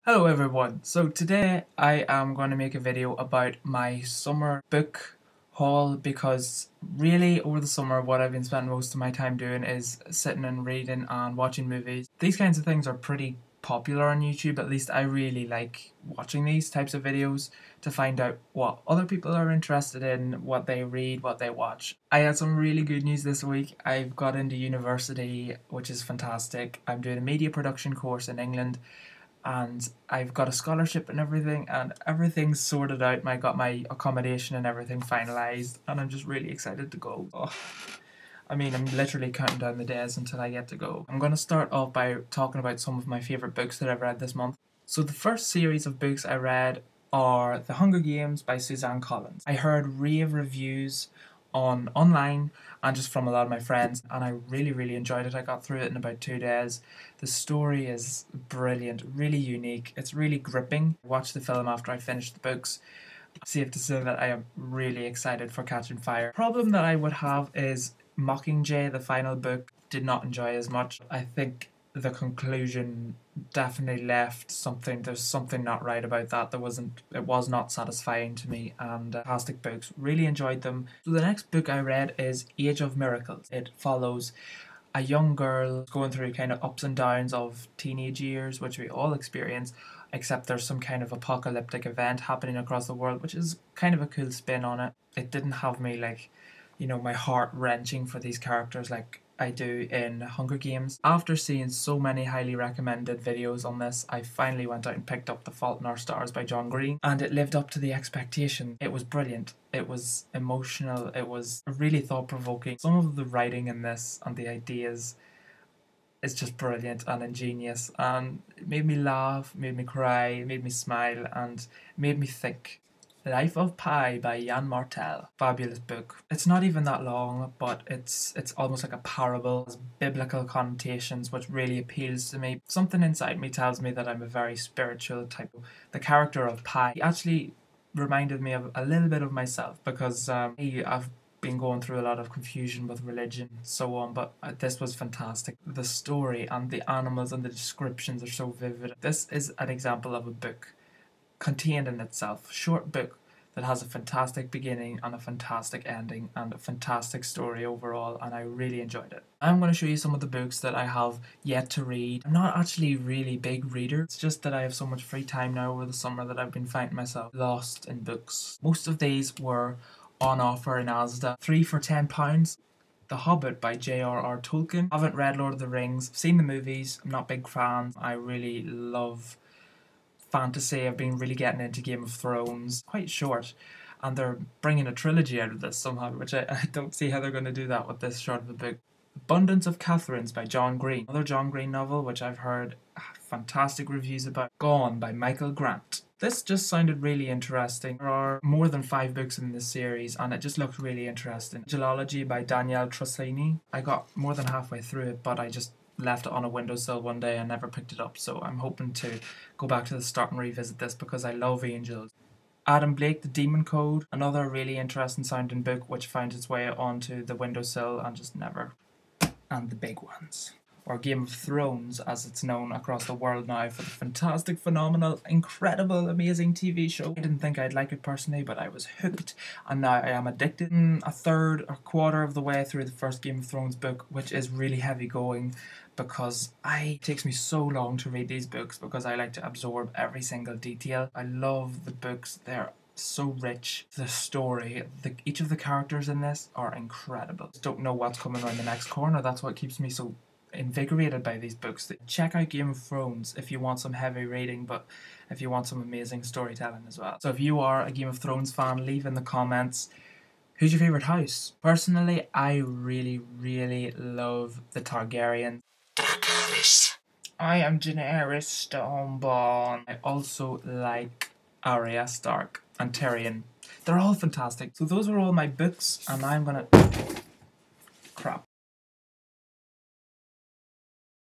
Hello everyone, so today I am going to make a video about my summer book haul because really over the summer what I've been spending most of my time doing is sitting and reading and watching movies. These kinds of things are pretty popular on YouTube, at least I really like watching these types of videos to find out what other people are interested in, what they read, what they watch. I had some really good news this week. I've got into university, which is fantastic. I'm doing a media production course in England and I've got a scholarship and everything's sorted out. I got my accommodation and everything finalised and I'm just really excited to go. I'm literally counting down the days until I get to go. I'm going to start off by talking about some of my favourite books that I've read this month. So the first series of books I read are The Hunger Games by Suzanne Collins. I heard rave reviews online and just from a lot of my friends, and I really enjoyed it. I got through it in about 2 days. The story is brilliant, really unique, it's really gripping. I watched the film after I finished the books. Safe to say that I am really excited for Catching Fire. Problem that I would have is Mockingjay, the final book, did not enjoy as much. I think the conclusion definitely left something, there's something not right about that. It was not satisfying to me, and fantastic books, really enjoyed them. So the next book I read is Age of Miracles. It follows a young girl going through kind of ups and downs of teenage years, which we all experience, except there's some kind of apocalyptic event happening across the world, which is kind of a cool spin on it. It didn't have me my heart wrenching for these characters like I do in Hunger Games. After seeing so many highly recommended videos on this, I finally went out and picked up The Fault in Our Stars by John Green, and it lived up to the expectation. It was brilliant. It was emotional. It was really thought-provoking. Some of the writing in this and the ideas is just brilliant and ingenious, and it made me laugh, made me cry, made me smile, and made me think. Life of Pi by Jan Martel. Fabulous book. It's not even that long, but it's almost like a parable. It has biblical connotations, which really appeals to me. Something inside me tells me that I'm a very spiritual type. The character of Pi, he actually reminded me of a little bit of myself, because I've been going through a lot of confusion with religion and so on, but this was fantastic. The story and the animals and the descriptions are so vivid. This is an example of a book contained in itself, short book that has a fantastic beginning and a fantastic ending and a fantastic story overall, and I really enjoyed it. I'm going to show you some of the books that I have yet to read. I'm not actually a really big reader, it's just that I have so much free time now over the summer that I've been finding myself lost in books. Most of these were on offer in Asda, 3 for £10. The Hobbit by J.R.R. Tolkien. I haven't read Lord of the Rings, I've seen the movies, I'm not big fans. I really love fantasy. I've been really getting into Game of Thrones. Quite short, and they're bringing a trilogy out of this somehow, which I don't see how they're going to do that with this short of a book. Abundance of Catherines by John Green. Another John Green novel which I've heard fantastic reviews about. Gone by Michael Grant. This just sounded really interesting. There are more than 5 books in this series and it just looked really interesting. Geology by Danielle Trussini. I got more than halfway through it, but I just left it on a windowsill one day and never picked it up, so I'm hoping to go back to the start and revisit this because I love angels. Adam Blake, The Demon Code, another really interesting sounding book which found its way onto the windowsill and just never. And the big ones. Or Game of Thrones, as it's known across the world now, for the fantastic, phenomenal, incredible, amazing TV show. I didn't think I'd like it personally, but I was hooked, and now I am addicted. A quarter of the way through the first Game of Thrones book, which is really heavy going, because it takes me so long to read these books because I like to absorb every single detail. I love the books, they're so rich. The story, each of the characters in this are incredible. Just don't know what's coming around the next corner. That's what keeps me so invigorated by these books. Check out Game of Thrones if you want some heavy reading, but if you want some amazing storytelling as well. So if you are a Game of Thrones fan, leave in the comments who's your favourite house. Personally, I really love the Targaryens. I am Daenerys Stormborn. I also like Arya Stark and Tyrion. They're all fantastic. So those were all my books, and I'm gonna